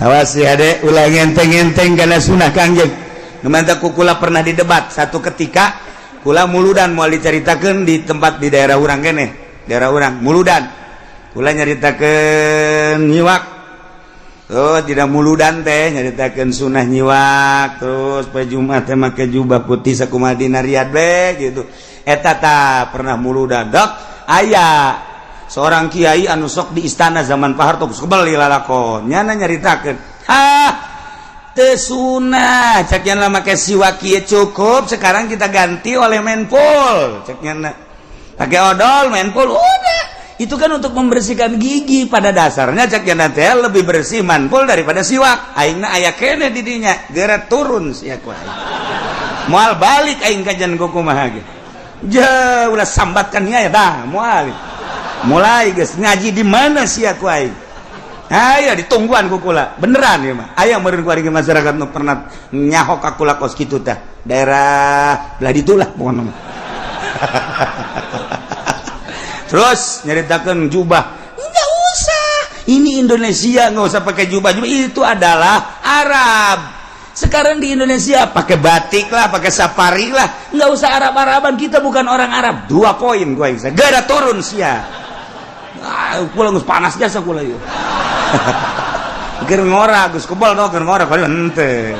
awas ya dek ulah ngenteng-ngenteng karena sunah kangjeng numanta kukula pernah didebat satu ketika kula muludan mau diceritakan di tempat di daerah urang kene daerah urang muludan kula nyaritakeun nyiwak terus tidak muludan teh nyaritakeun sunah nyiwak terus poe Jumat teh make jubah putih sakumaha dina riad be gitu eta tah pernah muludan dok aya seorang kiai anu sok di istana zaman Pak Harto kebeli lalakon nyana nyaritakeun teu sunah cek nyana make siwak kieu cukup sekarang kita ganti oleh menpol cek nyana pakai odol menpol udah itu kan untuk membersihkan gigi pada dasarnya cek nyana teh lebih bersih menpol daripada siwak aingna aya kene di dinya geura turun sia ku aing moal balik aing kajian kumaha ge ja ulah sambatkan nya ya dah moal mulai guys ngaji di mana sih aku aing aya ditungguan kukula beneran ya mah aya meureun ku ari masyarakat nu pernah nyahok kakula kos kitu teh daerah belah ditulah pokona terus nyaritakeun jubah enggak usah ini Indonesia enggak usah pakai jubah itu adalah Arab sekarang di Indonesia pakai batik lah pakai safari lah enggak usah Arab-Araban kita bukan orang Arab 2 poin gua aing segera turun sia kula geus panas jasa kula ieu. Keur ngora geus kebal no keur ngora kali henteu.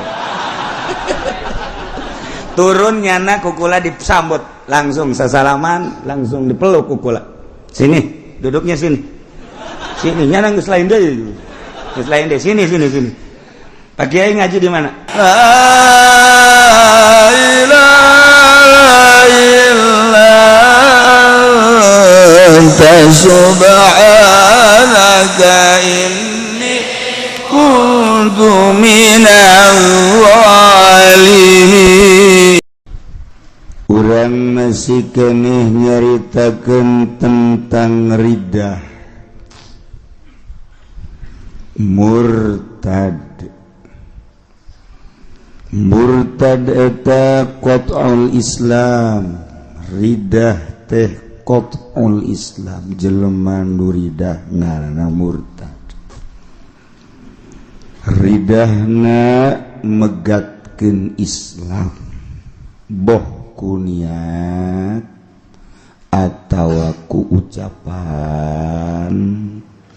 Turun nyana ku kula disambut langsung sasalaman langsung dipeluk ku kula. Sini, duduknya sini. Sini nyana geus lain deui. Geus lain deui sini. Pak Kiai ngaji di mana? La ilaha illallah subhanaka inni kuntu minal zalimin. Urang masih keneh nyaritakeun tentang ridah murtad eta qat'ul Islam ridah teh qat'ul Islam jelema nu ridah ngaranna murtad ridahna megatkeun Islam boh ku niat atawa ku ucapan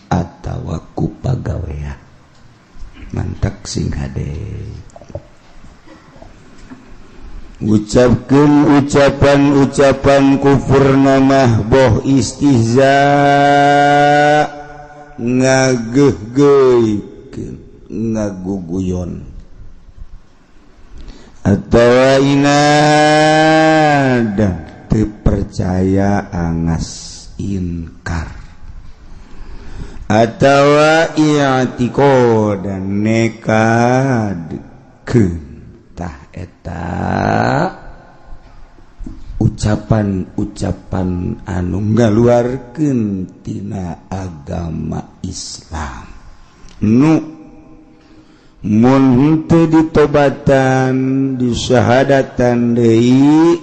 atawa ku pagawean mantak sing hade ucapkeun ucapan kufur namah boh istihza ngageuhgeuykeun ngaguguyon atawa inad teu percaya angas inkar atawa i'tiqad dan nekadkeun tah eta ucapan-ucapan anu ngaluarkeun tina agama Islam nu mun teu ditobatan disyahadatan deui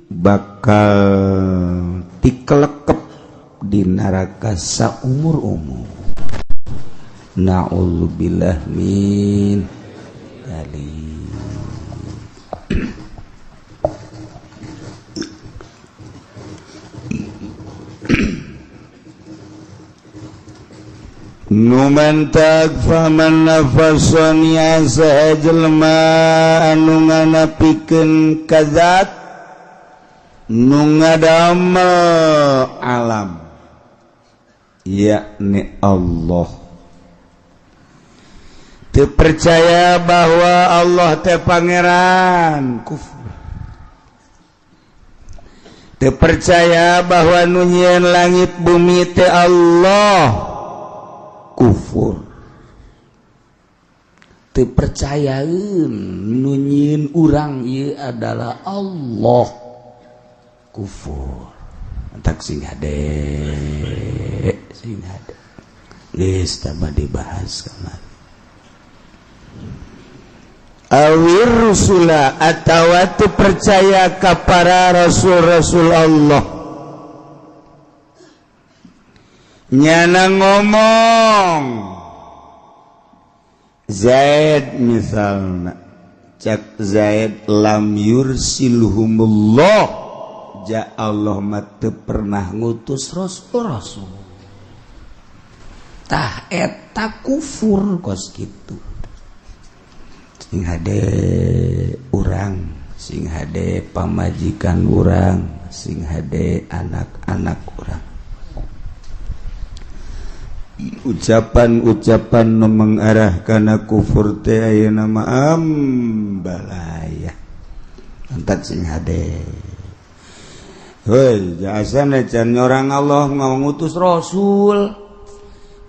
bakal dikelekep di neraka saumur-umur na'udzubillah min dzalik. Numan takfaman nafason yasa jelma anu nganapikeun kazat nu ngadamel alam yakni Allah teu percaya bahwa Allah teh pangeran kufur teu percaya bahwa nu nyieun langit bumi teh Allah kufur teu percayaeun nu nyieun urang ieu adalah Allah kufur antak sing hade geus tambah dibahas kamari awir rusula atawa teu percaya ka para rasul-rasul Allah nyana ngomong Zaid misalna cak Zaid lam yursilhumullah ja Allah mah teu pernah ngutus rasul tah eta kufur kos kitu sing hade urang sing hade pamajikan urang sing hade anak-anak urang ucapan-ucapan nu mengarah kana kufur teh ayeuna mah ambalaya antat sing hade heuy jasana can orang Allah ngutus rasul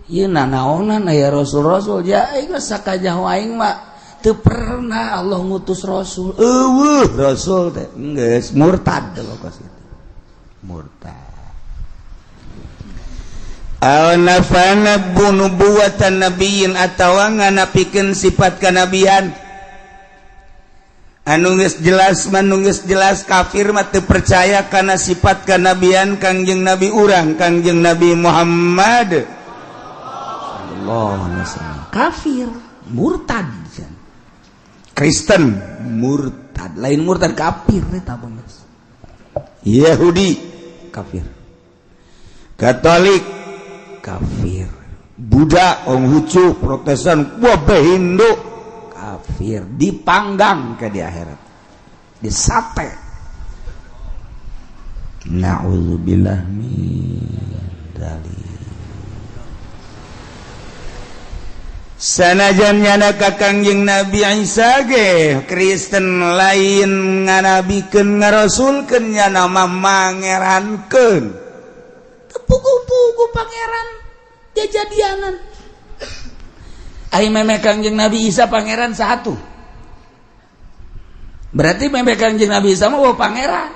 ieu nanaonan aya rasul-rasul ja aing sakajauh aing mah teu pernah Allah ngutus rasul eueuh rasul teh geus murtad kos kitu murtad nafana bunubuwatan nabiyyin atawa nganapikeun sifat kanabian anu geus jelas kafir mah teu percaya kana sifat kanabian Kangjeng Nabi urang Kangjeng Nabi Muhammad sallallahu alaihi wasallam kafir murtad Kristen murtad lain murtad kafir eta bener Yahudi kafir Katolik kafir Buddha Konghucu Protestan wabah Hindu kafir dipanggang ke di akhirat disate na'udzubillah min dzalik sanajan nyana ka Kangjeng Nabi Isa ge Kristen lain nganabikeun ngarasulkeun nyana mah mangerankeun pugu-pugu pangeran jajadianan ai meme Kangjeng Nabi Isa pangeran satu berarti meme Kangjeng Nabi Isa mah pangeran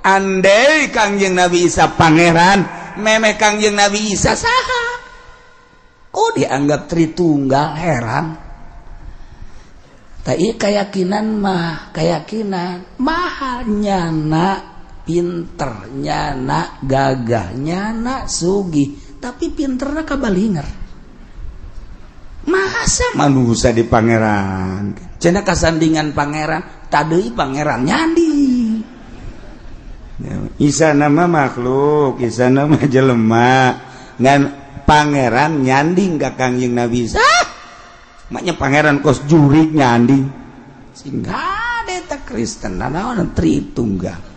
andai Kangjeng Nabi Isa pangeran meme Kangjeng Nabi Isa saha kok dianggap Tritunggal heran tai keyakinan mah mahal nyana pinter nyana gagah nyana sugih tapi pinterna kabalinger masa manusia di pangeran cenah kasandingan pangeran tadeuy pangeran nyandi Isa nama makhluk Isa nama jelema ngan pangeran nyanding ka Kangjeng Nabi Isa maknya pangeran kos jurig nyanding sehingga eta Kristen naon Tritunggal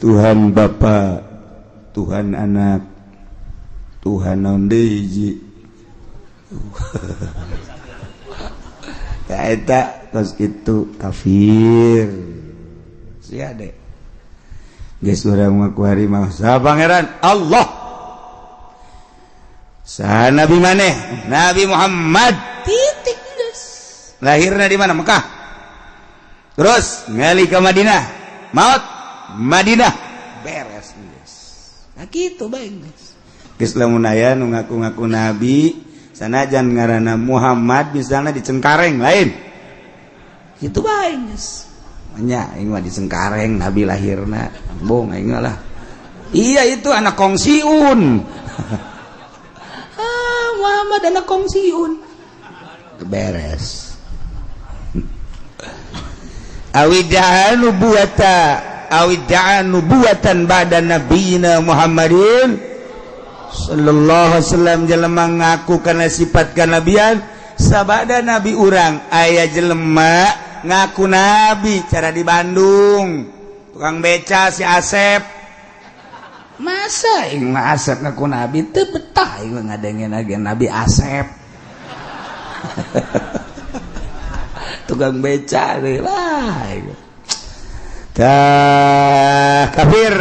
Tuhan Bapa Tuhan Anak Tuhan naon deui hiji ya eta kos kitu kafir sia de geus urang mah ku hari mah saha pangeran Allah saha nabi maneh Nabi Muhammad titik geus lahirna di mana Mekah terus ngali ke Madinah maut Madinah beres geus nah kitu bae geus geus lamun aya nu ngaku-ngaku nabi sanajan ngaranna Muhammad misalna di Cengkareng lain kitu bae geus nya aing mah di Cengkareng nabi lahirna bong aing lah iya itu anak Kongsiun Muhammad anak Kongsiun beres awida'a nubuwatan ba'da nabiyina Muhammadin sallallahu alaihi wasallam jelema ngaku kana sifat kanabian sabada nabi urang aya jelema ngaku nabi cara di Bandung tukang beca si Asep masa ing Asep ngaku nabi teu betah ing ngadengen agen nabi Asep tukang beca deui lah kafir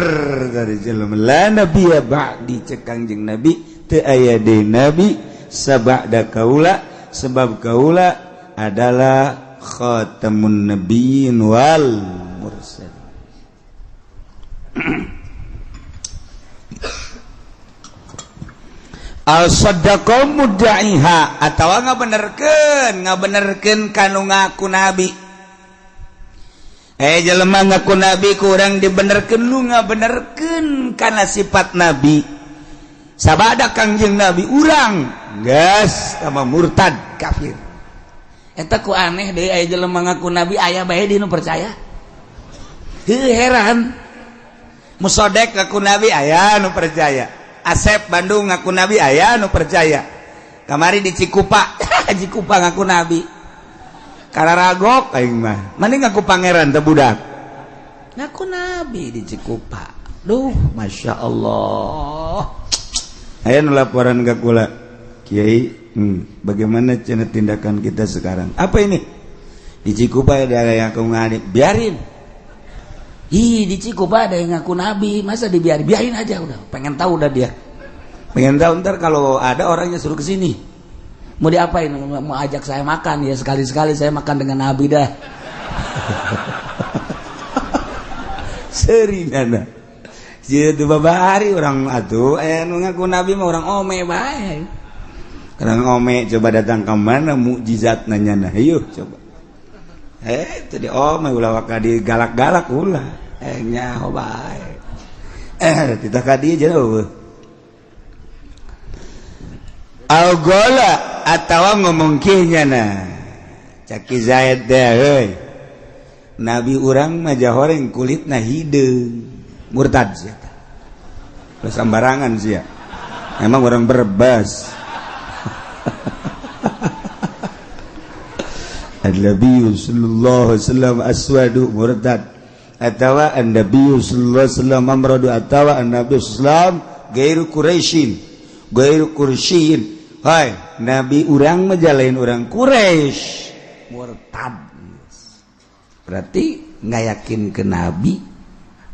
dari jelema la nabi ba'di cek Kangjeng Nabi teu aya deui nabi sabada kaula sebab kaula adalah khatamun nabiyyin wal mursalin al-saddaqa mudda'iha atawa ngabenerkeun kanu ngaku nabi jelema ngaku nabi kurang dibenerkeun lu ngabenerkeun kana sifat nabi sabada Kangjeng Nabi urang geus sama murtad kafir. Eta ku aneh deui aya jelema ngaku nabi aya bae di nu percaya. Heran. Musodek ngaku nabi aya nu percaya. Asep Bandung ngaku nabi aya nu percaya. Kamari di Cikupa, Cikupa ngaku nabi. Kararagok aing mah. Mending ngaku pangeran teh budak. Ngaku nabi di Cikupa. Duh, Masya Allah. Aya nu laporan ka kula. Kiai, bagaimana cenah tindakan kita sekarang? Apa ini? Di Cikupa ada yang ngaku nabi. Biarin. Di Cikupa ada yang ngaku nabi, masa dibiarin? Biarin aja udah. Pengen tahu udah dia. Pengen tahu ntar kalau ada orangnya suruh kesini. Mau diapain? Mau ajak saya makan ya, sekali-sekali saya makan dengan nabi dah. Seringan. Jadi babari orang atuh anu ngaku nabi mah orang ome bae. Orang ome coba datang ke mana mukjizat nanya nah. Ayo coba. Tadi ome ulah waka di galak-galak ulah. Nyaho bae. Kita ka dieu jauh. Algola atawa ngomong kieu nya Caki Zaid teh euy. Nabi urang mah jahoreng kulitna hideung. Murtad sih, sembarangan sih ya. Emang orang berbas. An-Nabi sallallahu alaihi wasallam aswadu murtad, atawa an-Nabi sallallahu alaihi wasallam amradu, atawa an-Nabi sallam gairu Quraisyin, gairu Quraisyin. Hai, Nabi urang mah jalain urang Quraisy. Murtad. Berarti nggak yakin ke Nabi.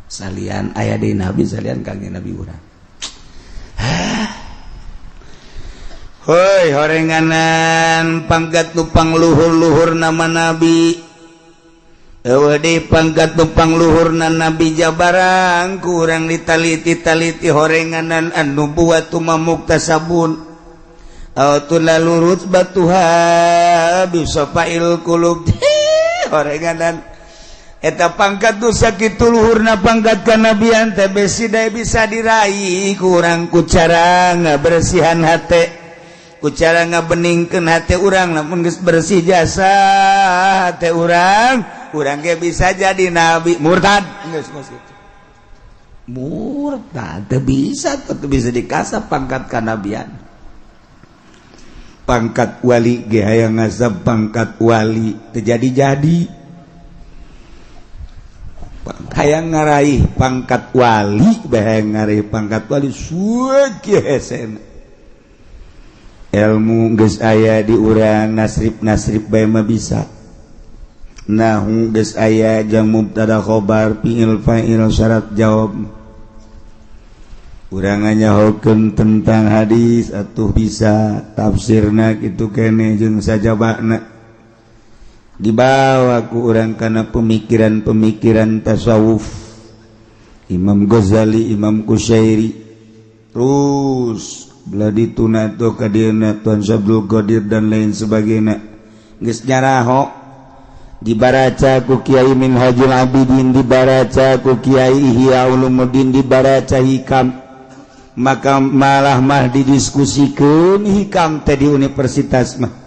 Salian ayah dari Nabi, salian Kangjeng Nabi urang. Hoi horenganan pangkat tupang luhur-luhur nama Nabi. Eueuh pangkat tupang luhurna Nabi jabarang kurang ditaliti-taliti horenganan anu buatu mamuktasabun. Autu lalurut batuha bisafail qulub. Horenganan eta pangkat dosa kitu luhurna pangkat kanabian teh besi daya bisa diraih kurang ku cara ngabersihan hate, ku cara ngabeningkeun hate urang lamun geus bersih jasa hate urang ge bisa jadi nabi. Murtad geus kitu. Murtad teu bisa dikasap pangkat kanabian. Pangkat wali ge hayang ngasap pangkat wali teu jadi-jadi. Hayang ngaraih pangkat wali, hayang ngaraih pangkat wali sueuh hesena. Ilmu geus aya di urang, nasrib bae mah bisa. Nahu geus aya jang mubtada khobar fiil fa'il syarat jawab. Urang nyahokeun tentang hadis atuh bisa tafsirna kitu keneh jeung sajabana. Dibawa ku urang kana pemikiran-pemikiran tasawuf Imam Ghazali, Imam Kusyairi, terus beladi tunato kadieuna Tuan Sabdul Qadir dan lain sebagainya geus nyaraho dibaraca ku Kiai Minhajul Abidin, dibaraca ku Kiai Ihya Ulumuddin, dibaraca hikam, maka malah didiskusikeun hikam teh di universitas mah.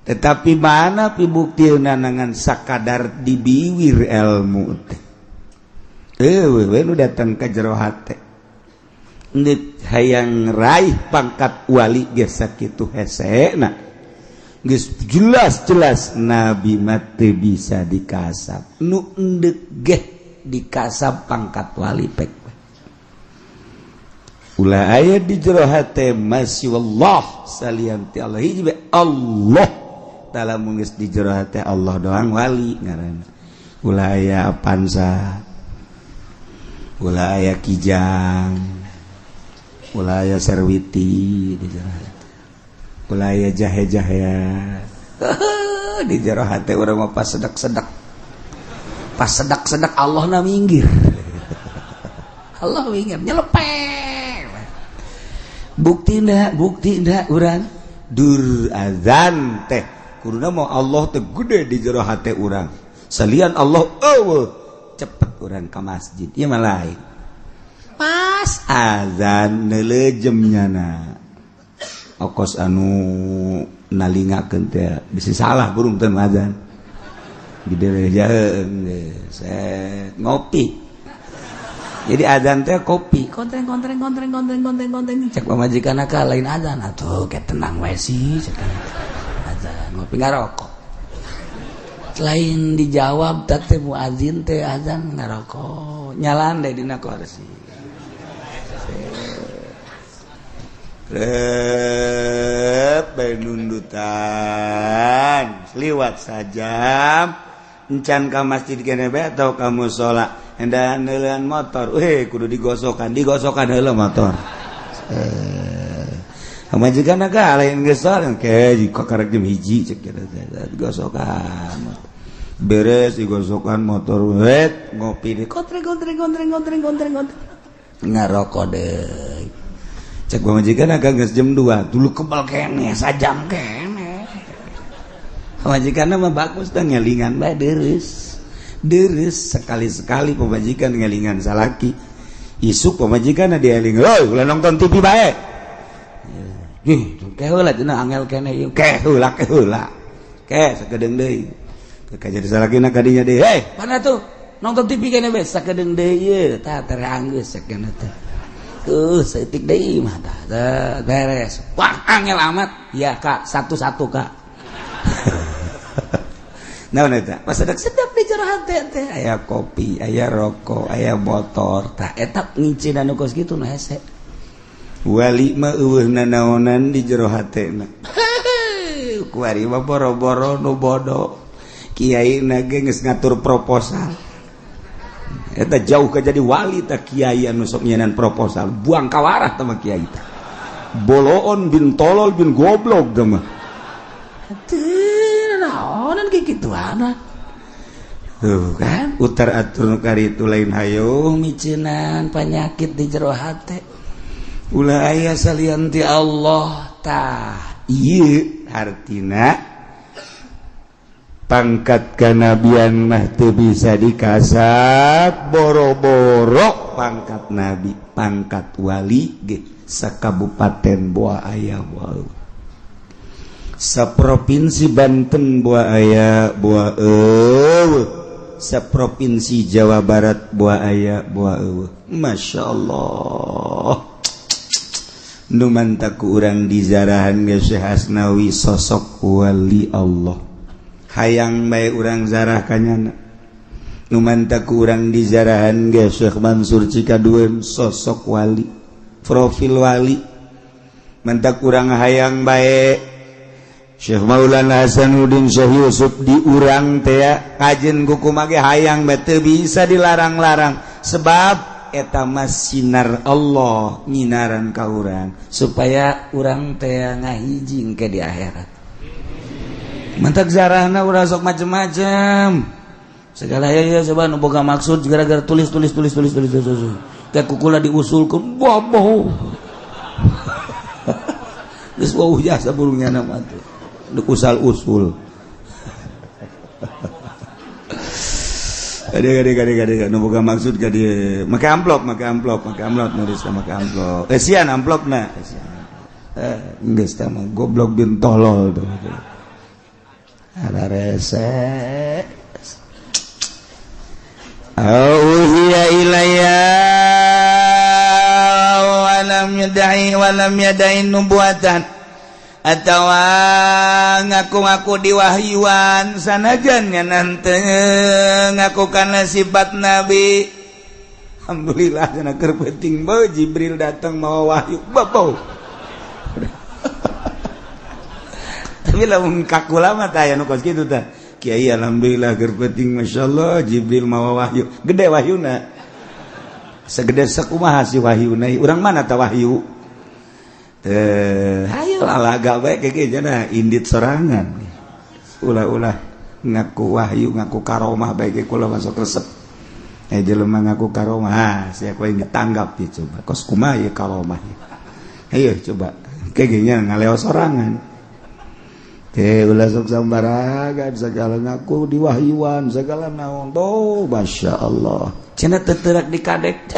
Tetapi mana pibuktiuna nangan sakadar dibiwir ilmu teh. We nu datang ka jero hate. Ngeut hayang raih pangkat wali ge sakitu hesena. Geus jelas-jelas Nabi mah teu bisa dikasap. Nu endeuh ge dikasap pangkat wali pek. Ulah aya di jero hate masya Allah salian ti Allah hiji Allah. Tala mungis di jero hate Allah doang wali ngaranna. Ulah aya Apansa, ulah aya Kijang, ulah aya Serwiti di jero hate, ulah aya jahe-jahe di jero hate urang mah pas sedak-sedak Allah na minggir. Allah minggir nyelepeng. Bukti ndak urang dur azan teh kuduna mau Allah teh gede di jero hate urang. Salian Allah cepet urang ka masjid. Ieu mah lain. Pas pas azan nelejemnya okos anu nalingakeun teh bisi salah burung teu azan diderejaeun set ngopi jadi azan teh kopi kontreng cek pamajikanna ka lain azan atuh ke tenang wae sih cek azan ngopi ngarokok lain dijawab teh muazin teh azan ngarokok nyalan deh dina kursi benundutan liwat sajam encan ka masjid kene bae atau ka mushola hendak neuleun motor kudu digosokan heula motor majikanna ka lain geus ke jika karek jam 1 cek digosokan beres digosokan motor ngopi di kontreng ngarokok deh cek majikan agak geus jam 2 dulu kebal kene sajam kene majikan mah bagus teh ngelingan bae deres sekali-sekali pemajikan ngelingan salaki isuk pemajikan dieling ulah nonton TV bae heula cenah angel kene ieu heula sakedeung deui jadi salakina kadinya deh mana tuh nonton TV kene bae sakedeung deui ieu tah teranggeus sakena teh setik deui mah tah beres wah angel amat ya Kak satu-satu Kak naon eta pas sedap di jero hate teh aya kopi aya rokok aya motor tah eta ngicin anu kos kitu na hese wali mah eueuhna naonan di jero hatena kuari mah boro-boro nu bodoh kiai na ge geus ngatur proposal eta jauh ka jadi wali tah kiai anu sok nyenan proposal buang kawarah tah mah kiai tah boloon bin tolol bin goblok tah mah teu naonan ge kituana tuh kan utar atur nu kari itu lain hayung micenan panyakit di jero hate ulah aya salian ti Allah tah ieu artina pangkat kanabian mah teu bisa dikasap boro-boro pangkat nabi pangkat wali ge sakabupaten Boa aya wae saprovinsi Banten Boa aya Boa eueuh saprovinsi Jawa Barat Boa aya Boa eueuh masyaallah nu mantaku urang di zarahan ge Syekh Asnawi sosok wali Allah hayang bae urang zarah kanyana nu mantaku urang di zarahan ge Syekh Mansur Cikadueun sosok wali profil wali mantak urang hayang bae Syekh Maulana Hasanuddin Syekh Yusuf di urang teh kajen kumaha ge hayang bae teu bisa dilarang-larang sebab eta mah sinar Allah nyinaran ka urang supaya urang teh ngahijing ke di akhirat mantak zarahna urang sok macem-macem segala ya coba nu boga maksud gara-gara tulis kayak kukula diusulkeun boboh geus wau jasa burungnya nama teh duk usul Gade nu boga maksud ka dieu make amplop nulis make amplop sian amplopna geus teh mah goblok bin tolol tuh ada rese auhiya ilayya walam yadai nubuatan atawa ngaku-ngaku diwahyuan sanajan nyanan teu ngaku kana sifat nabi alhamdulillah cenah keur penting bae Jibril datang mawa wahyu bapo tapi lamun kakula mah tah aya nu kos kitu tah kiai alhamdulillah keur penting masyaallah Jibril mawa wahyu gede wahyuna segede sakumaha si wahyuna urang mana tah wahyu hayu alaga bae keke cenah indit sorangan ulah-ulah ngaku wahyu ngaku karomah bae ke kula masuk resep jelema ngaku karomah sia koe ditanggap ya coba kos kumaha ieu karomah ayo coba keke nya ngaleo sorangan ulah sok sambaragan segala ngaku diwahyuan segala naon masya Allah cenah teu teurak dikadek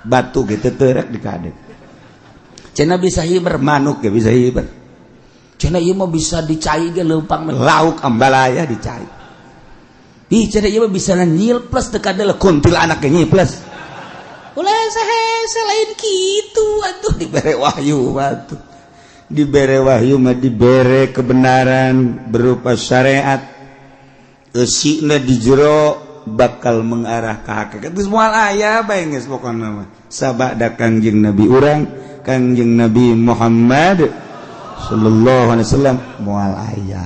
batu gitu terek dikadek cenah bisa hiber manuk ge bisa hiber cenah ieu mah bisa dicai ge leumpang lauk ambalaya dicai ih cenah ieu mah bisa nyilples teu kadele kuntilanak ge nyilples ulah sahese lain kitu atuh dibere wahyu atuh dibere wahyu mah dibere kebenaran berupa syariat eusina di jero bakal mengarah ke hakikat geus moal aya bae geus pokona mah sabada Kangjeng Nabi urang Kangjeng Nabi Muhammad sallallahu alaihi wasallam moal aya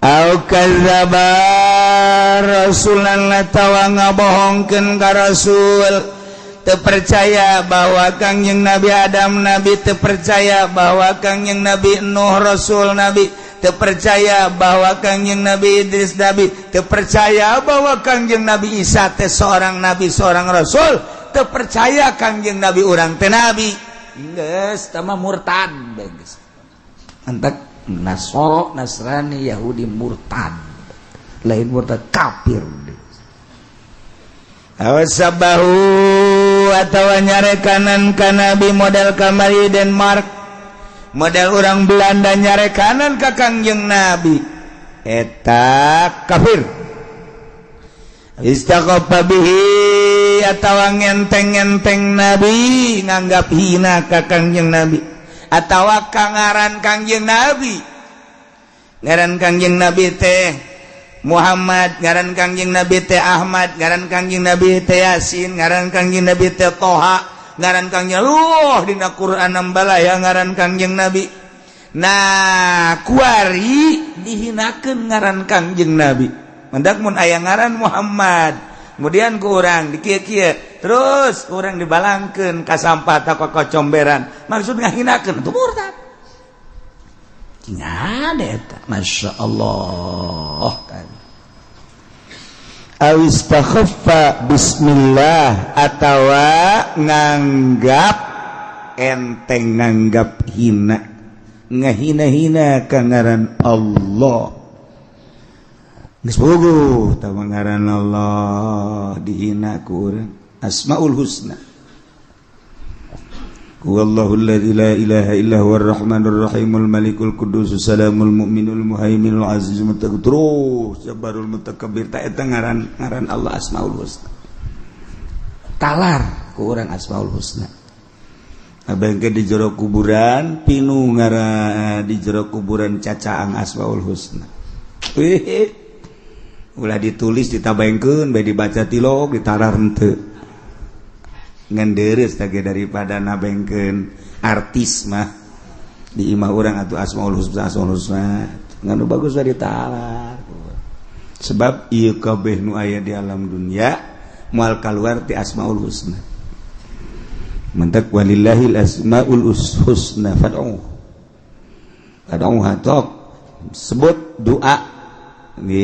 au kadzaba rasulan tawa ngabohongkeun ka rasul teu percaya bahwa Kangjeng Nabi Adam nabi teu percaya bahwa Kangjeng Nabi Nuh rasul nabi teu percaya bahwa Kangjeng Nabi Idris nabi teu percaya bahwa Kangjeng Nabi Isa teh seorang nabi seorang rasul teu percaya Kangjeng Nabi urang teh nabi geus tah mah murtad geus antak Nasoro Nasrani Yahudi murtad lain murtad kafir awasabahu atawa nyarekanan ka nabi model kamari Denmark model orang Belanda nyarekanan ka Kangjeng Nabi eta kafir istaqafa bihi atawa ngenteng-ngenteng Nabi nganggap hina ka Kangjeng Nabi atawa kangaran Kangjeng Nabi ngaran Kangjeng Nabi teh Muhammad ngaran Kangjeng Nabi teh Ahmad ngaran Kangjeng Nabi teh Yasin ngaran Kangjeng Nabi teh Toha ngaran Kangjeng dina Quran ambalaya ngaran Kangjeng Nabi nah kuari dihinakeun ngaran Kangjeng Nabi mendak mun aya ngaran Muhammad kemudian ku urang dikieu-kieu terus urang dibalangkeun ka sampah ta kocomberan maksud ngahinakeun itu murtad ngade eta masyaallah kan awistakhaffa bismillah atawa nganggap enteng nganggap hina ngahina-hina ka ngaran Allah geus bogoh tah ngaran Allah dihina ku urang asmaul husna huwallahu alladzi la ilaha illa huwar rahmanur rahimul malikul qudusus salamul mu'minul muhaiminul azizul muttaqin jabarul mutakabbir ta eta ngaran Allah asmaul husna talar ku urang asmaul husna abengke di jero kuburan pinu ngara di jero kuburan cacaang asmaul husna ulah ditulis ditabengkeun bae dibaca tilog ditarar henteu ngandereus tage daripada nabengkeun artis mah di imah urang atuh asmaul husna nganu bagus we ditalar sebab ieu kabeh nu aya di alam dunya moal kaluar ti asmaul husna mentek walillahil asmaul husna fad'u hatok sebut doa gitu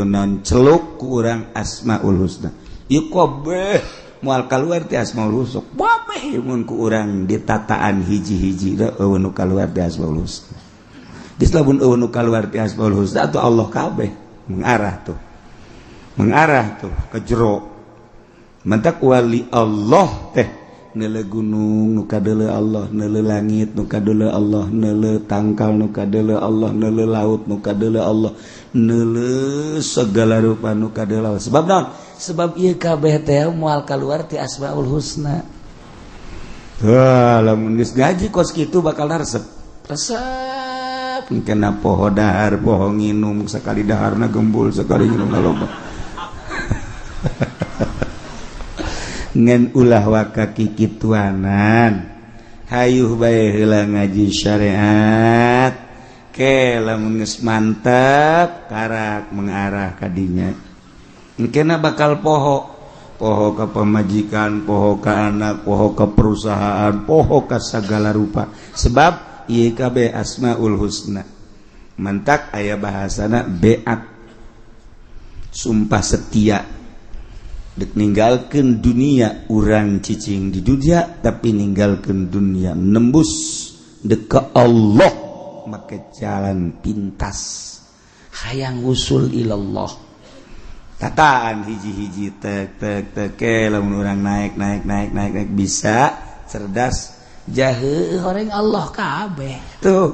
non celuk ku urang asmaul husna ieu kabeh moal kaluar ti asmaul husna babeh mun ku urang ditataan hiji-hiji da eueun nu kaluar ti asmaul husna geus lamun eueun nu kaluar ti asmaul husna atuh Allah kabeh mengarah tuh ke jero mentak wali Allah teh neule gunung nu kadeuleu Allah neule langit nu kadeuleu Allah neule tangkal nu kadeuleu Allah neule laut nu kadeuleu Allah neule segala rupa nu kadeuleu Allah sebab naon sebab ieu kabeh teh moal kaluar ti asmaul husna lamun geus ngaji kos kitu bakal resep engkena poho dahar poho nginum sakali daharna gembul sakali nginumna loba ngan ulah wakaki kituanan hayuh bae heula ngaji syariat ke lamun geus mantep karak mengarah ka dinya engkena bakal poho ka pamajikan poho ka anak poho ka perusahaan poho ka sagala rupa sebab ieu kabeh asmaul husna mantak aya bahasana beat sumpah setia dek ninggalkeun dunia urang cicing di dunia tapi ninggalkeun dunia nembus dek ka Allah make jalan pintas hayang usul ilallah tataan hiji-hiji tek lamun urang naik bisa cerdas jahe horeng Allah kabeh tuh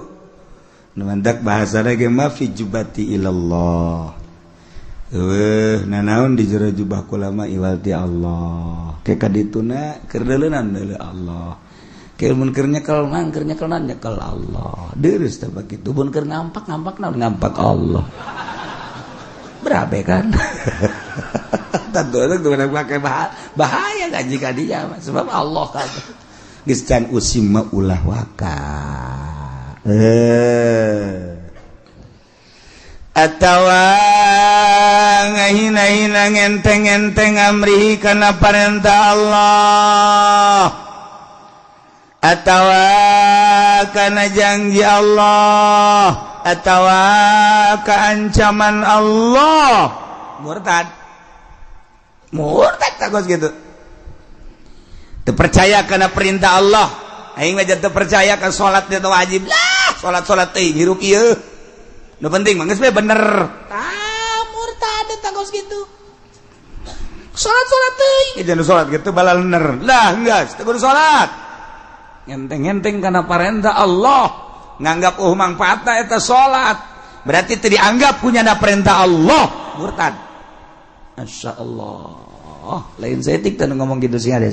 nu mandak bahasana ge ma fi jubati ilallah nanaon di jero jubah kulama iwalti Allah ke kadituna keur deuleunan deuleu Allah ke mun keur nyekel nyekel Allah deurus teh begitu mun keur ngampak naon ngampak Allah berabe kan tentu itu pakai bahaya kan jika dia sebab Allah kan geus can usim ulah waka atawa ngahina-hina ngenteng-ngenteng amrihi kana parentah Allah atawa kana janji Allah atawa keancaman Allah murtad takut gitu terpercaya karena perintah Allah aing mah teu percaya ka salat teh wajib lah salat teh hirup ieu nu penting mah geus bener murtad takut gitu salat teh jangan salat gitu balal bener lah geus teu kudu salat ngenteng-ngenteng karena perintah Allah nganggap manfaatna eta salat berarti teu dianggap punyana perintah Allah murtad masyaallah lain setik teh ngomong gitu sing ada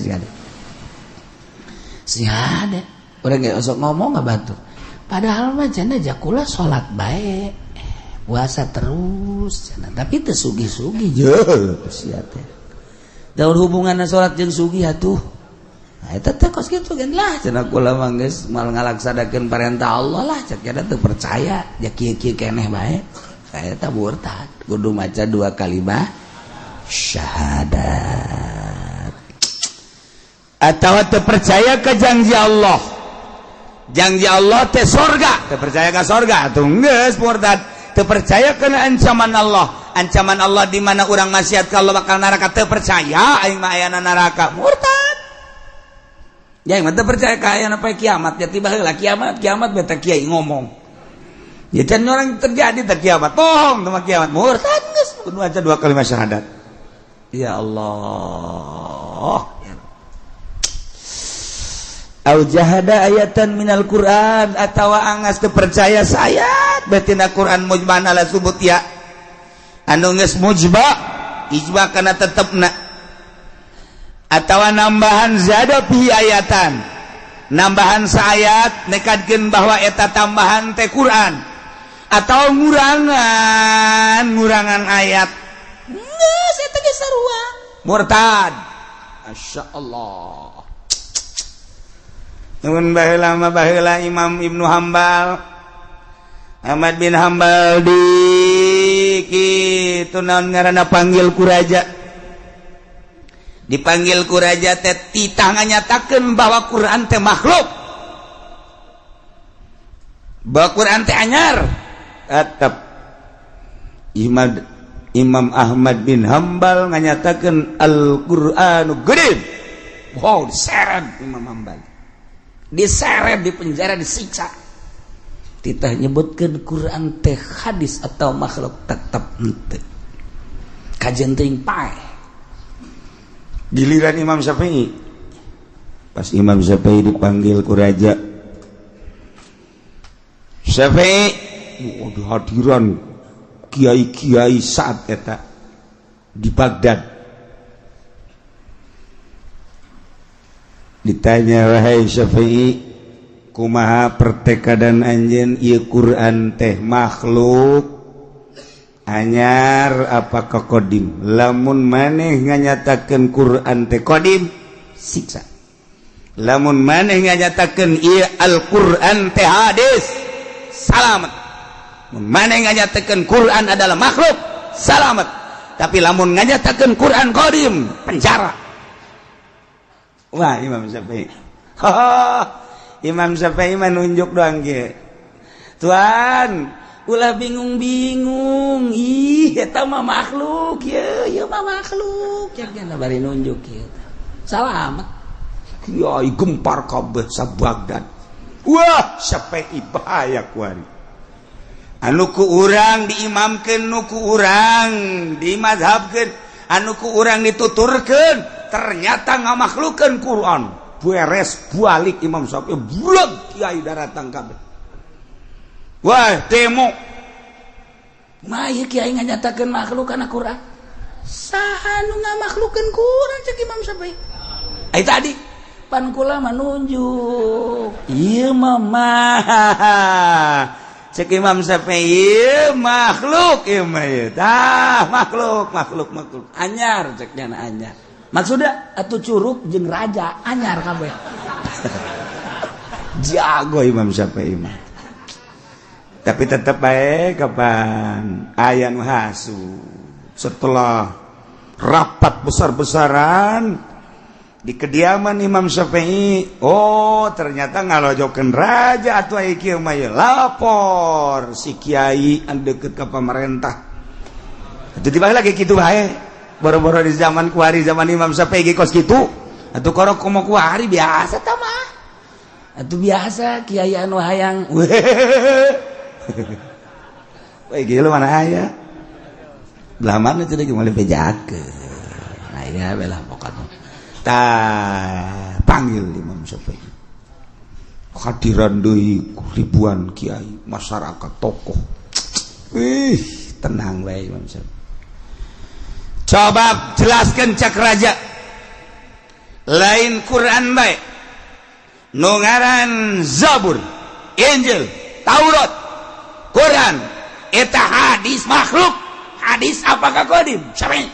urang ge osok ngomong batur padahal mah cenah jakula salat bae puasa terus cenah tapi teu sugih-sugih sia teh daun hubunganna salat jeung sugih atuh nah, itu kos gitu kan lah cenah kula mah geus mal ngalaksanakeun perintah Allah lah cek kada teu percaya ya kieu-kieu keneh bae saya teh murtad kudu maca 2 kalimat syahadat atawa teu percaya ka janji Allah teh surga teu percaya ka surga atuh geus murtad teu percaya kana ancaman Allah di mana urang maksiat ka Allah bakal neraka teu percaya aing mah aya neraka murtad ya mah teu percaya ka aya apa kiamat ya tiba heula kiamat beta kiai ngomong ya can orang terjadi teh kiamat bohong teh kiamat murtad geus kudu aja 2 kalimat syahadat ya Allah au jahada ayatan minal Qur'an atawa angas teu percaya sayat batina Qur'an mujban ala subut ya anu geus mujba ijba kana tetepna atawa nambahan zada fi ayatan nambahan saayat nekadkeun bahwa eta tambahan teh Quran atau ngurangan ayat geus eta ge sarua murtad masyaallah nuhun baheula Imam Ibnu Hambal Ahmad bin Hambal di kitu naon ngaranna panggil ku raja dipanggil ku raja teh titah nganyatakeun bahwa Quran teh makhluk bahwa Quran teh anyar tetep Imam Ahmad bin Hambal nganyatakeun Al-Qur'anu gede wow diseret Imam Hambal diseret di penjara disiksa titah nyebutkeun Quran teh hadis atau makhluk tetep henteu kajian teuing pae giliran Imam Syafi'i pas Imam Syafi'i dipanggil ku raja Syafi'i di hadiran kiai-kiai saat eta di Baghdad ditanya wahai Syafi'i kumaha pertekadan anjeun ieu Quran teh makhluk anyar apakah kodim lamun maneh nganyatakeun Quran teh kodim siksa lamun maneh nganyatakeun ieu Al-Quran teh hadis salamet mun maneh nganyatakeun Quran adalah makhluk salamet tapi lamun nganyatakeun Quran kodim penjara wah Imam Syafi'i Imam Syafi'i menunjuk doang ge Tuhan ulah bingung-bingung eta mah makhluk ieu mah makhluk jangan bari nunjuk kieu salamet kiai gempar kabeh sa Baghdad wah Syafi'i bahaya kuari anuku urang diimamkeun nuku urang dimazhabkeun anuku urang dituturkeun ternyata ngamakhlukeun Quran beres balik Imam Syafi'i bulag kiai daratang kabeh wah demo mah ieu kiai nganyatakeun makhluk kana Quran saha nu ngamakhlukeun Quran cek Imam Syafi'i ai tadi pan kula manunjuk ieu mah cek Imam Syafi'i makhluk ieu mah tah makhluk anyar ceknya anyar maksudnya atuh curug jeung raja anyar kabeh jago Imam Syafi'i mah tapi tetep bae kapan aya nu hasu setelah rapat besar-besaran di kediaman Imam Syafi'i ternyata ngalojokeun raja atuh aya kieu mah lapor si kiai anu deukeut ka pamarentah atuh tiba lagi kitu bae boro-boro di zaman kuari zaman Imam Syafi'i ge kos kitu atuh korok komo kuari biasa tah mah atuh biasa kiai anu hayang we ge mana aya belah mana teh ge moal bejakeun aya belah pokokna panggil Imam Syafi'i hadiran deui ribuan kiai masyarakat tokoh tenang bae Imam Syafi'i coba jelaskan cak raja lain Quran bae nu ngaran Zabur Injil Taurat Quran eta hadis makhluk hadis apakah qadim Syafi'i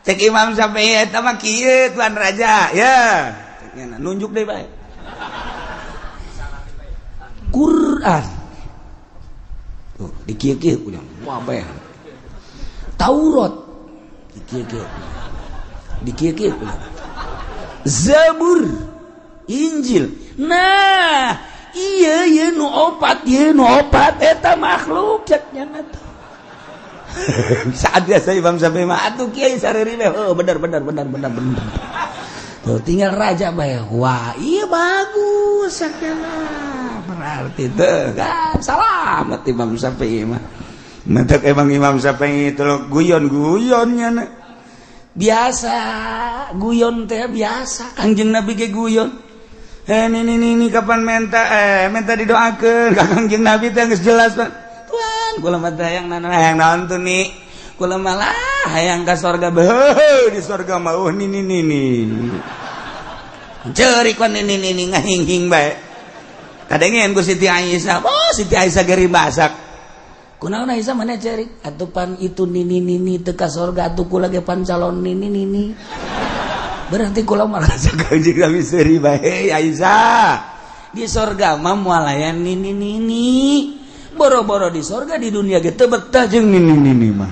cek Imam Syafi'i eta mah kieu tuan raja ya nunjuk deui bae Quran tuh dikieu-kieu punya wah bae Taurat dikieu-kieu punya Zabur Injil nah ieu nu opat eta makhluk cek nya teh saat biasa Imam Syafi'i mah atuh kiai sareri mah bener tuh tinggal raja bae wah iya bagus sakana berarti teh kan salamet Imam Syafi'i mah mentek emang Imam Syafi'i teh guyon-guyonnya biasa guyon teh biasa Kangjeng Nabi ge guyon ini kapan minta didoakeun ka Kangjeng Nabi teh geus jelas Pak kula mah hayang naon tuh nih kula malah hayang ka surga di surga mah ini ceurik kan ini ngahing-hing bae kadengeun ku Siti Aisyah Siti Aisyah geri basak kunaon Aisyah mana ceurik atuh pan itu nini teu ka surga atuh kula ge pan calon nini berarti kula merasa Kanjeng Nabi seuri bae Aisyah di surga mah moal aya nini boro-boro di sorga di dunia gitu betah jeung nini mah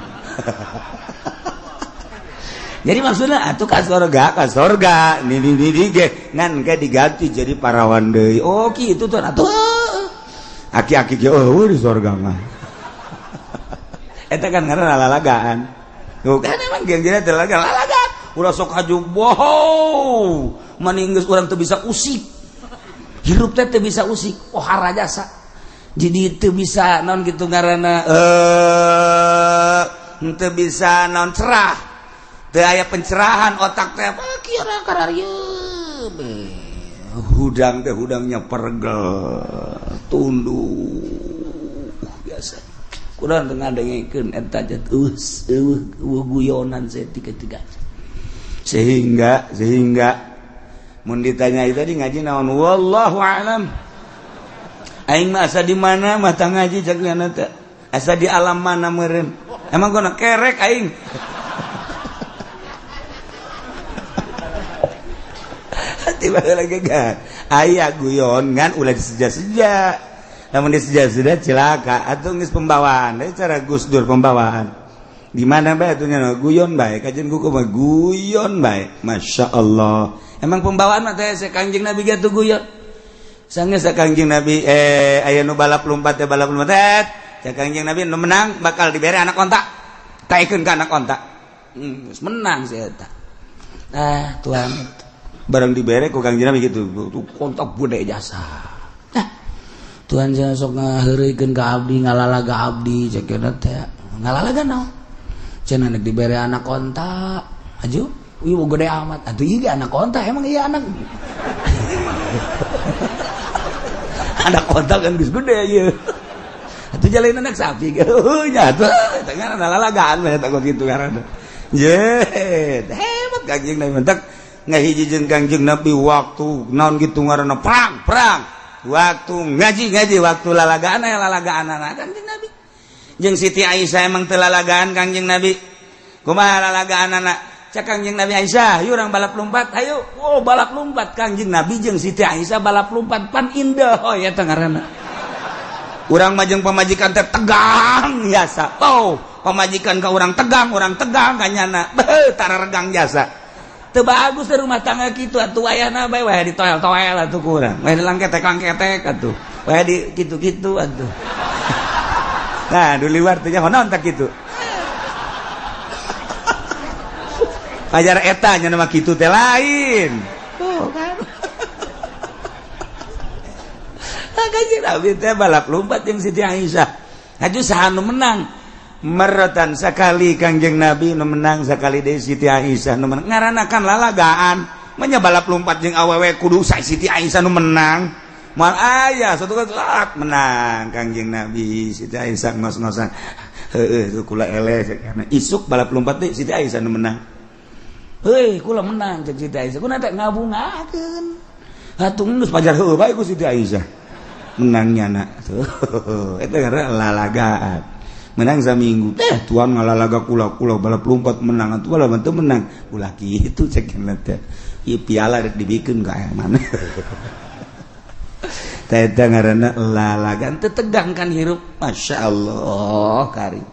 jadi maksudnya atuh ka sorga nini ge ngan ge diganti jadi parawan deui kitu tuh atuh aki-aki ge di sorga mah eta kan ngaranna lalagaan tuh kan emang geng-gengna teh lalagaan ulah sok haju bohong maninggeus urang teu bisa usik hirup teh teu bisa usik ohara jasa jadi itu bisa non gitu ngaranna teu bisa non cerah teu aya pencerahan otak teh kira kararieu hudang teh hudangnya pergel tunduk biasa kurang teu ngadengekeun eta jet guyonan tiga sehingga mun ditanyai tadi ngaji naon wallahu a'lam aing mah asa di mana mah tah ngaji jagna teh asa di alam mana meureun emang gona kerek aing tiba lagi kan aya guyon ngan ulah diseja-seja lamun diseja-seja cilaka atuh geus pembawaan cara Gus Dur pembawaan di mana bae atuh nya guyon bae kajian kuku mah guyon bae masyaallah emang pembawaan mah teh Kanjeng Nabi ge guyon sanggeus Kanjeng Nabi aya nu balap lompat teh Kanjeng Nabi nu menang bakal dibere anak onta taekeun ka anak onta geus menang si eta tuan barang dibere ku Kanjeng Nabi gitu kontak bude jasa Tuhan jangan sok ngaheureukeun ka abdi ngalalaga abdi cek teh ngalalaga naon cenah nek dibere anak onta aju ieu gede amat atuh ieu anak onta emang iya anak anak onta kan geus gede ieu atuh jalain anak sapi nya atuh eta ngaran ngalalagaan mah eta kitu ngaranna jet hebat Kangjeng Nabi mentek ngahijieun Kangjeng Nabi waktu naon kitu ngaranna perang waktu ngaji waktu lalagaan Kangjeng Nabi jeung Siti Aisyah emang teu lalagaan Kangjeng Nabi kumaha lalagaan anak cak Kangjeng Nabi Aisyah yuk urang balap lompat hayu balap lompat Kangjeng Nabi jeung Siti Aisyah balap lompat pan indah eta ngaranna urang mah jeung pamajikan teh tegang jasa pamajikan ka urang tegang ka nyana tararegang jasa teu bagus teh rumah tangga kitu atuh wayahna bae wayah ditoel-toel atuh ku urang wayah dilangketek atuh wayah di kitu-kitu atuh nah di luar teh naon tak kitu ajar eta nya mah kitu teh lain tuh kan Kangjeng Nabi teh balap lompat jeung Siti Aisyah aju saha nu menang meretan sakali Kangjeng Nabi nu menang sakali deui Siti Aisyah nu menang ngaranakan lalagaan nya balap lompat jeung awewe kudu Siti Aisyah nu menang moal aya satu kali menang Kangjeng Nabi Siti Aisyah ngos-ngosan heueuh kula eleh karena isuk balap lompat teh Siti Aisyah nu menang heuh kula menang jeung Siti Aisyah kunaon teh ngabungakeun hatung geus pajar heueuh bae ku Siti Aisyah menangnya na tuh eta gara lalagaan menang saminggu tuan ngalalaga kula balap lompat menang atuh lamun teu menang ulah kitu cekeun teh ieu piala rek dibikeun ka aya mana tah eta ngaranna lalagaan teu tegang kan hirup masyaallah kari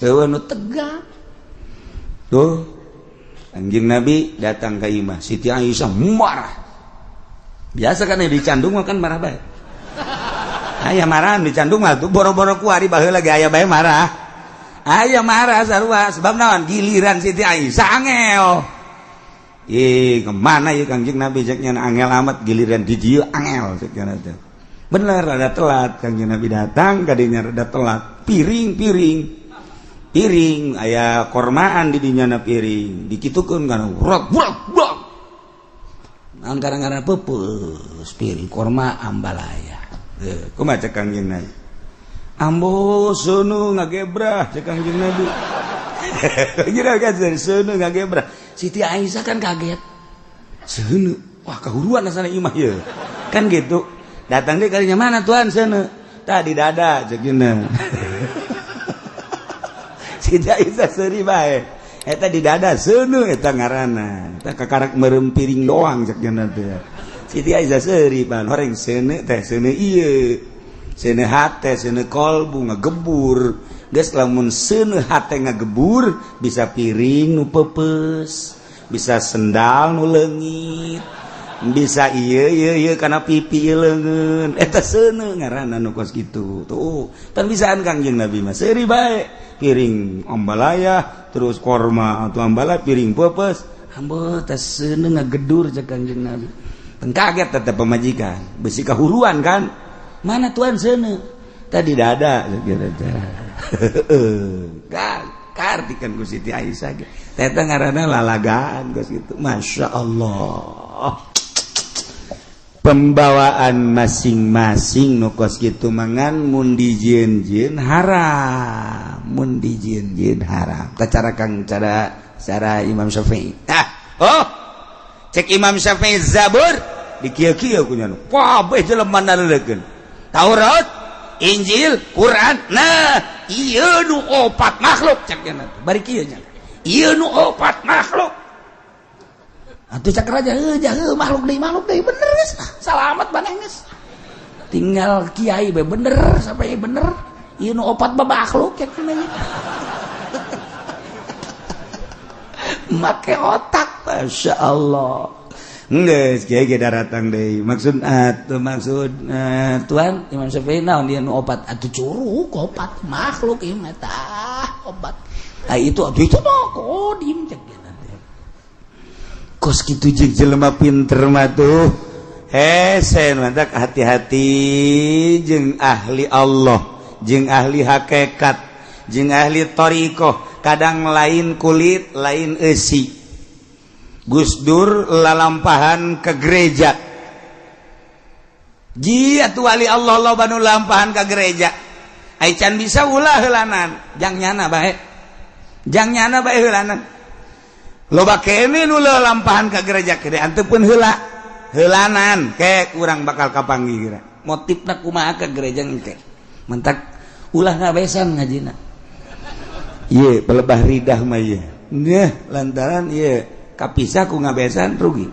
eueuh nu tegang tuh Kangjeng Nabi datang ka imah Siti Aisyah marah biasa kan dicandung kan marah bae aya marah dicandung mah tuh boro-boro ku ari baheula ge aya bae marah aya marah sarua sebab naon giliran Siti Aisyah angel kemana ieu Kangjeng Nabi ceknya angel amat giliran di dieu angel ceknya teh bener rada telat Kangjeng Nabi datang kadinya rada telat piring aya kormaan di dinya na piring dikitukeun kana rot angkara-angkara peupeus piring korma ambalaya kumaha cek Kangjeng Nabi ambo seunu ngagebrah cek Kangjeng Nabi kira kan seunu ngagebrah Siti Aisyah kan kaget seunu wah kahuruan asana imah ya kan gitu datang deh kalinya mana tuan seunu tadi dada cek gini Siti Aisyah seuri bae eta di dada seunu eta ngaranna eta kakarak meureum piring doang cek gini teh Siti Aisyah seuri pan horeng seunu teh seunu ieu seunu hate seunu kolbu ngagebur geus lamun seunu hate ngagebur bisa piring nu peupeus bisa sendal nu leungit bisa ieu kana pipi leungeun eta seunu ngaranna nu kos kitu tuh tan bisaan Kangjeng Nabi mah seuri bae piring ambalaya terus korma atau ambala piring peupeus ambo teh seunu ngagedur cek Kangjeng Nabi kaget tetap pemajikan besi kahuruan kan mana tuan seunu tadi dada kartikan ku Siti Aisyah eta ngaranna lalagaan geus kitu masyaallah pembawaan masing-masing nu kos kitu mangan mun dijieun-jieun haram mun dijieun-jieun haram cara Kang cara Imam Syafi'i cek Imam Syafi'i Zabur di kieu-kieu ku nya wah bae jelema naleukeun Taurat Injil Quran nah ieu nu opat makhluk cek nya bari kieu nya ieu nu opat makhluk atuh cak raja makhluk deui bener geus salamet baneh geus tinggal kiai bae bener sampai bener ieu nu opat makhluk cek nya make otak masyaallah geus kiai ge daratang deui maksud tuan Imam Syafi'i naon dia nu opat atuh curug opat makhluk ieu mah tah opat itu mah kodim cek kos kitu jeung jelema pinter mah tuh mantap hati-hati jeung ahli Allah jeung ahli hakikat jeung ahli thariqah kadang lain kulit lain eusi Gus Dur lalampahan ke gereja ji atuh wali Allah loba nu lampahan ke gereja ai can bisa ulah heulanan jang nyana bae heulanan loba kene nu lampahan ke gereja kede anteupeun heula heulanan ke urang bakal kapanggih kira motifna kumaha ke gereja engke mentak ulah ngabesan ngajina ieu pelebah ridah mah ieu nya lantaran ieu kapisah ku ngabesan rugi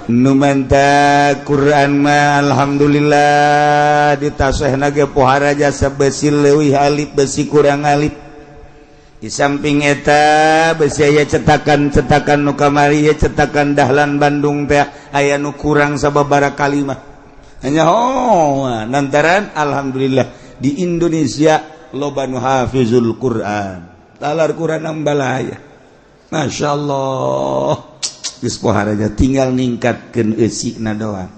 nu manta Quran mah alhamdulillah ditasehna ge pohara jasa besi leuwih alif besi kurang alif di samping eta besi aya cetakan nu kamari ye cetakan Dahlan Bandung teh aya nu kurang sababaraha kalimah hanya nantaran alhamdulillah di Indonesia loba nu hafizul Quran talar Quran ambalaya masyaallah geus poharaja tinggal ningkatkeun eusina doang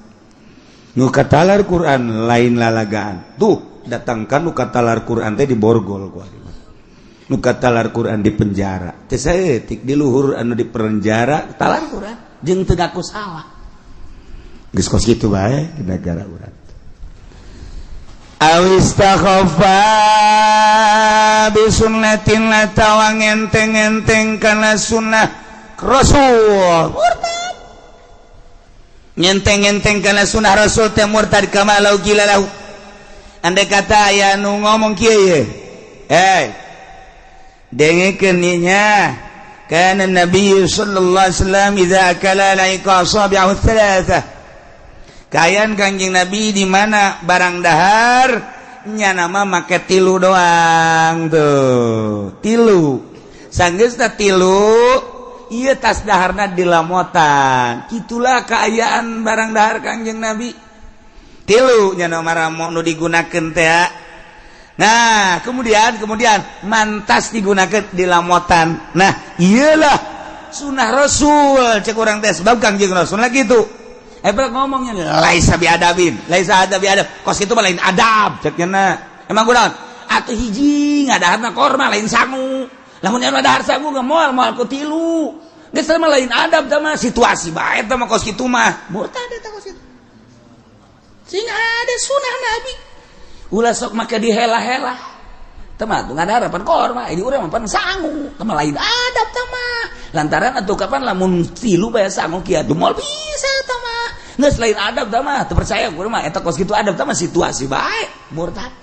nu katalar Quran lain lalagaan tuh datangkan nu katalar Quran teh di borgol ku nu katalar Quran di penjara teh saeutik di luhur anu di penjara talar Quran jeung teu ngaku salah geus kos kitu bae di negara urang awistakhafa bi sunnatin la tawang enteng-enteng kana sunnah Rasul murtad nyenteng-nyenteng kana sunah Rasul teh murtad kama lau gila lahu andai kata aya nu ngomong kieu ye dengekeun nya kana Nabi sallallahu alaihi wasallam idza akala laika asabi'ahu tsalatsa kayan Kanjeng Nabi di mana barang dahar nya nama make tilu doang tuh tilu sanggeusna tilu iya tas daharna dilamotan itulah keayaan barang dahar Kanjeng Nabi tilu nya nomor nu digunakeun teh nah kemudian mantas digunakeun dilamotan nah iyalah sunah Rasul cek urang teh sebab Kanjeng Rasul lagi gitu pernah ngomongnya laisa bi adabin laisa adab kos itu mah lain adab cekna emang kunaon atuh hiji ngadaharna korma lain sangu lamun anu dahar sangu moal ku tilu geus mah lain adab teh mah situasi bae teh mah kos kitu mah murtad eta kos kitu sing ada sunah Nabi ulah sok make dihela-hela teh mah tuh ngadahar pan korma ini urang mah pan sangu teh mah lain adab teh mah lantaran atuh kapan lamun tilu bae sangu kieu atuh moal bisa teh mah geus lain adab teh mah teu percaya urang mah eta kos kitu adab teh mah situasi bae murtad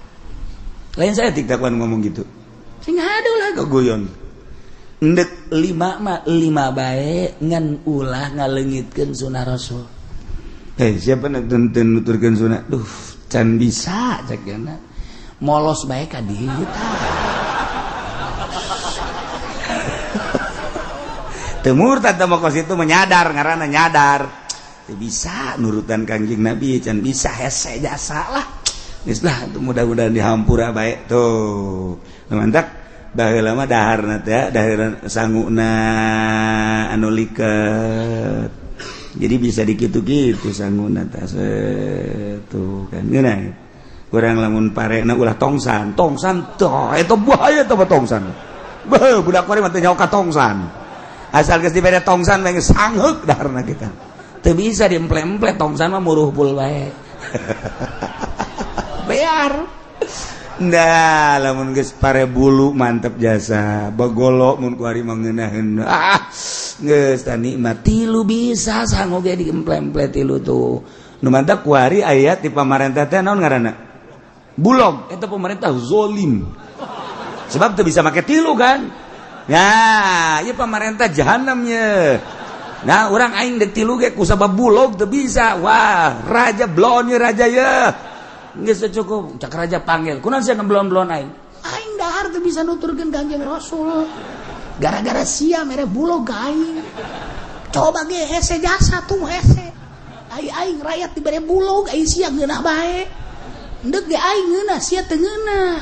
lain saya tidak kan ngomong gitu sing haduh lah gogoyon endek 5 mah 5 bae ngan ulah ngaleungitkeun sunah Rasul siapa nonton nuturkeun sunah duh can bisa cek yana molos bae ka dieu tah teu murtad teh kos itu menyadar ngaranna nyadar teu bisa nurutan Kanjeng Nabi can bisa hese jasa lah geus lah mudah-mudahan dihampura bae tuh mantap baheula mah daharna teh dahar sanguna anu liket jadi bisa dikitu-kitu sanguna teh tuh kan geuna urang lamun parena ulah tongsan teh eta bahaya teh tongsan beuh budak mah teh nyawa ka tongsan asal geus dibere tongsan bae sangheuk daharna kita teu bisa diemple-emple tongsan mah muruh pul bae bear nah lamun geus pare bulu mantep jasa bagolo mun ku ari mangeunahkeun geus tah nikmat tilu bisa sanggo ge diemple-emple tilu tuh nu mantep ku ari aya ti pamarentah teh naon ngaranna bulog eta pemerintah zalim sebab teu bisa make tilu kan nah ieu pamarentah jahanam ye nah urang aing dek tilu ge ku sabab bulog teu bisa wah raja blon ye raja ye geus cukup cak raja panggil kunaon sia ngeblon-blon aing dahar teu bisa nuturkeun Kanjeng Rasul gara-gara sia mere bulog aing coba ge hese jasa tuh hese aing rakyat dibere bulog aing sia ngeunah bae endeup ge aing ngeunah sia teu ngeunah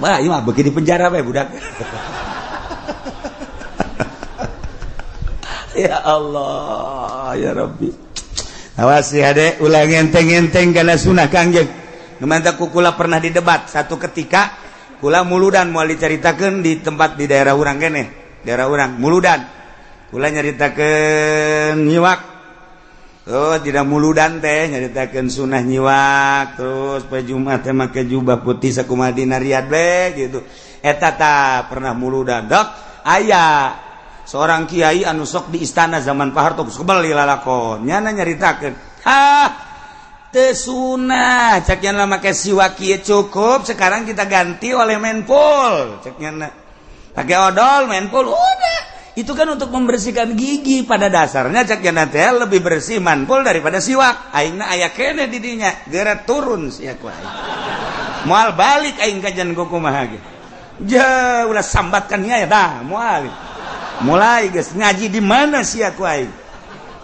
Wah, ieu mah beuki di penjara we budak. Ya Allah, ya Rabbi. Awas ya dek, ulah ngenteng-ngenteng kana sunah Kangjeng. Nu mantap kula pernah didebat satu ketika kula muludan moal dicaritakeun di tempat di daerah urang keneh. Daerah urang muludan. Kula nyaritakeun nyiwak. Oh, tidak muludan teh nyaritakeun sunah nyiwak, terus poe Jumat teh make jubah putih sakumaha dina riad we gitu. Eta tah pernah muludan. Dok, aya seorang kiai anu sok di istana zaman Pak Harto kebal lalakon nyana nyaritakeun teu sunah cek nyana make siwak kieu cukup sekarang kita ganti oleh menpol cek nyana pakai odol menpol udah itu kan untuk membersihkan gigi pada dasarnya cek nyana teh lebih bersih menpol daripada siwak aingna aya keneh di dinya geura turun sia ku aing moal balik aing kajian kumaha ge ja ulah sambatkan nya dah moal mulai guys ngaji di mana sih aku aing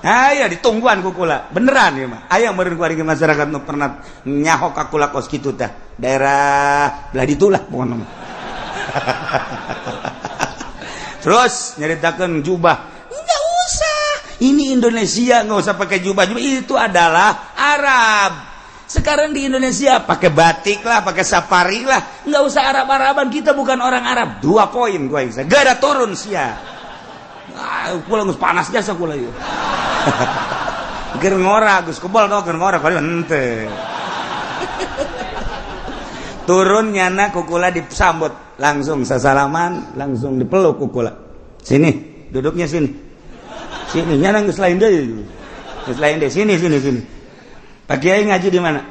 aya ditungguan ku kula beneran ya mah aya meureun ku ari masyarakat nu pernah nyahok ka kula kos kitu teh daerah belah ditulah pokona terus nyaritakeun jubah enggak usah ini Indonesia enggak usah pakai jubah itu adalah Arab sekarang di Indonesia pakai batik lah pakai safari lah enggak usah Arab-Araban kita bukan orang Arab 2 poin gua aing segera turun sia kula geus panas jasa kula ieu. Keur ngora geus kebal tau keur ngora kali henteu. Turun nyana ku kula disambut langsung sasalaman langsung dipeluk ku kula. Sini, duduknya sini. Sini nyana geus lain deui. Geus lain deui sini. Pak Kiai ngaji di mana?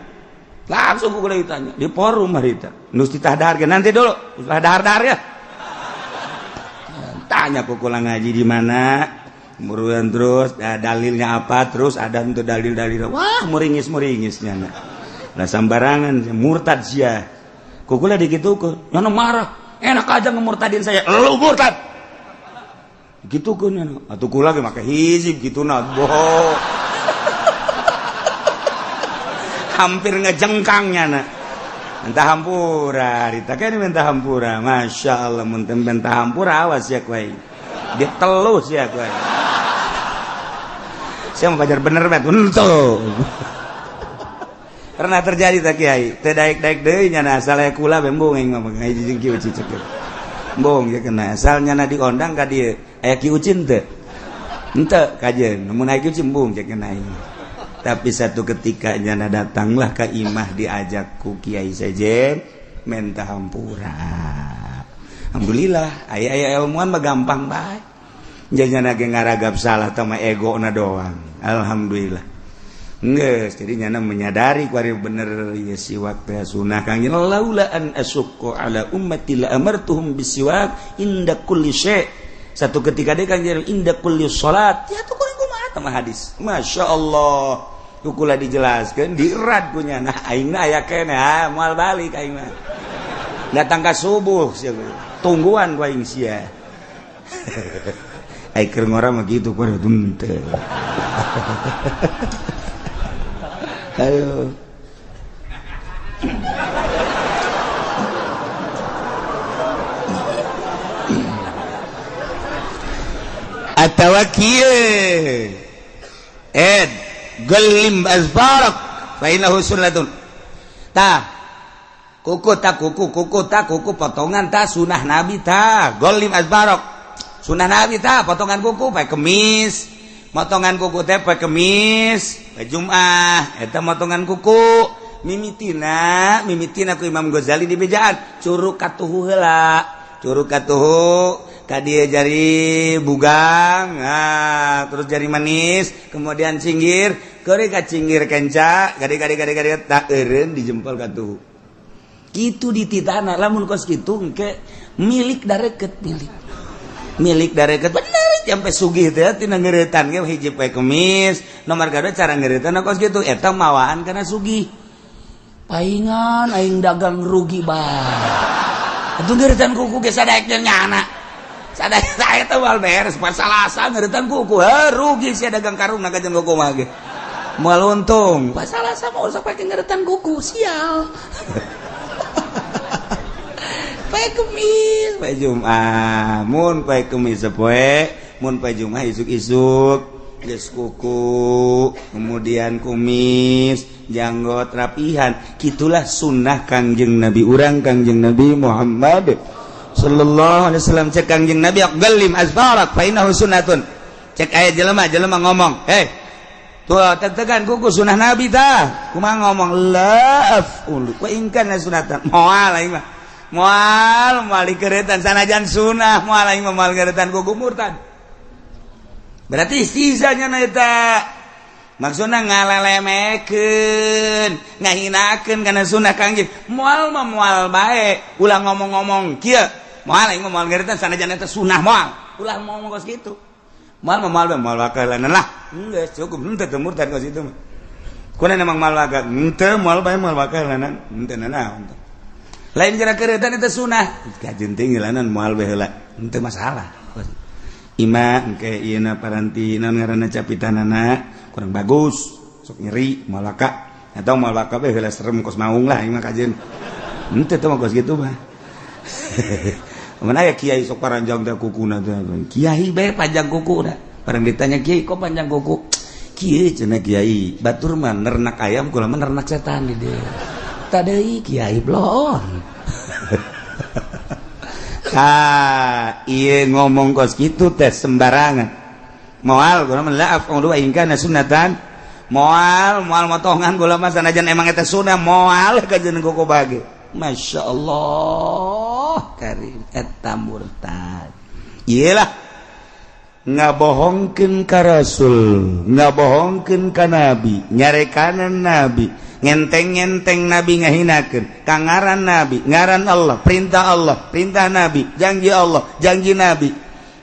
Langsung ku kula ditanya, di forum harita. Nu ditahdarkeun nanti dulu, setelah dahar ya. Tanya kula ngaji di mana muruan terus dalilnya apa terus ada untuk dalil-dalil wah muringis nyana lah sambarangan murtad sia kula dikitukeun nyana marah enak aja ngemurtadin saya lu murtad gitukeun nyana atuh kula ge make hizib kituna boh hampir ngejengkang nyana mentah hampura rita kan mentah hampura masya Allah mentah hampura awas ya kuai dia telus ya kuai saya mau belajar bener bet untuk pernah terjadi tak kiai daik deui nyana asal aya kula bembong aing ngomong ngaji jeung kieu cicek bong ya kena asalnya na diondang ka dieu aya Ki Ucin teu henteu kajeun mun aya Ki Ucin bong cek kena aing. Tapi satu ketika nyana datanglah ke imah diajak ku Kiai Sejen menta hampura. Alhamdulillah aya ilmuan mah gampang bae. Nyana ge ngaragap salah teh mah egona doang. Alhamdulillah. Geus jadi nyana menyadari ku ari bener ieu siwak teh sunah kang laula an asyqa ala ummati la amartuhum bisiwak inda kulli syai'. Satu ketika dia kan inda kulli salat. Ya tuh kumaha teh hadis. Masyaallah. Kula dijelaskan dirad punya nah aingna aya keneh moal balik aing mah datang ka subuh sia tungguan ku aing sia ai keur ngora mah kitu ku henteu ayo atawa kieu Golim azbarak bainahu sunnatun tah kuku potongan tah sunah nabi tah golim azbarak sunah nabi tah potongan kuku pae kemis potongan kuku teh pae kemis pae Jumat eta potongan kuku mimitina ku Imam Ghazali di bejaan curug katuhu heula curug katuhu kadieu jari bugang terus jari manis kemudian cinggir keuri ka cinggir kenca gade tak eureun di jempol katuhu kitu dititana lamun kos kitu engke milik dareket milik dareket bener sampai sugih teh tina ngeuretan ge hiji poe kemis nomor kadua cara ngeuretan kos kitu eta mawaan kana sugih paingan aing dagang rugi bae atuh ngeuretan kuku ge sadaekna nyana sadaya saya teh wal beres pas salasa ngeuretan kuku rugi sia dagang karung na kajen kuku mah ge moal untung pas salasa mau usah pake ngeuretan kuku sial Poe Kemis, poe Jumat. Mun poe Kemis sepoe, mun poe Jumat isuk-isuk geus kuku, kemudian kumis, janggot rapihan. Kitulah sunnah Kangjeng Nabi urang Kangjeng Nabi Muhammad sallallahu alaihi wasallam. Cek Kangjeng Nabi aqallim azfarak fa innahu sunnatun. Cek aya jelema ngomong, tuh tetegan kuku sunah Nabi tah. Kumaha ngomong laful wa in kana sunatan. Moal aing mah. Moal dikeretan sanajan sunah, moal aing mah moal keretan kuku murtad. Berarti istizanya na eta. Maksudna ngalelemekeun, ngahinakeun kana sunah Kangjeng. Moal mah moal bae, ulah ngomong-ngomong kieu. Moal aing mah moal keretan sanajan eta sunah moal. Ulah ngomong kos kitu. Mal wakalanan lah enggak cukup henteu teu murtad ka situ mah kunaon emang mal wakal henteu mal bae mal wakalanan henteu naon lain gara keureutan eta sunah kajenting ngelanan moal bae heula henteu masalah ima engke ieu na paranti naon ngaranna capitanana kurang bagus sok nyeri mal waka atau mal waka bae heula serem kos maung lah ima kajen henteu teh mah kos kitu mah mana ya kiai sok paranjang teh kukuna teh kiai bae panjang kuku dah bareng ditanya kiai kok panjang kuku kieu cenah kiai batur mah nernak ayam kula mah nernak setan di dieu tadeuy kiai blon ieu ngomong kos kitu teh sembarangan moal kula mah laaf qulu ingkana sunnatan moal motongan kula mah sanajan emang eta sunah moal ka jeneng kuku bage Masya Allah karim eta murtad iyalah ngabohongkeun ka Rasul ngabohongkeun ka Nabi nyarekanan Nabi ngenteng-ngenteng Nabi ngahinakeun kangaran Nabi ngaran Allah perintah Nabi janji Allah janji Nabi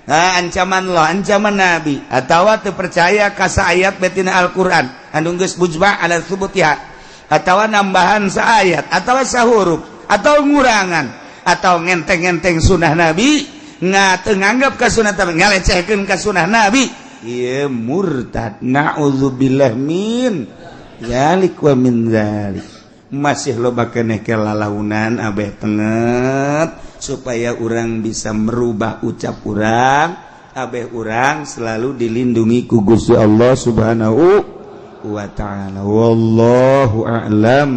ancaman Allah ancaman Nabi atawa teu percaya ka saayat betina Al-Qur'an anu geus mujma' ala tsubutiha atau nambahan saayat atau sahuruf atau ngurangan atau ngenteng-ngenteng sunnah Nabi nganggap ka sunnah Nabi ngalecehkeun ka sunnah Nabi ieu murtad naudzubillah min zalik wa min zalik masih loba keneh kelalaunan abeh tenget supaya urang bisa merubah ucap urang abeh urang selalu dilindungi ku Gusti Allah Subhanahu wa ta'ala wallahu a'lam.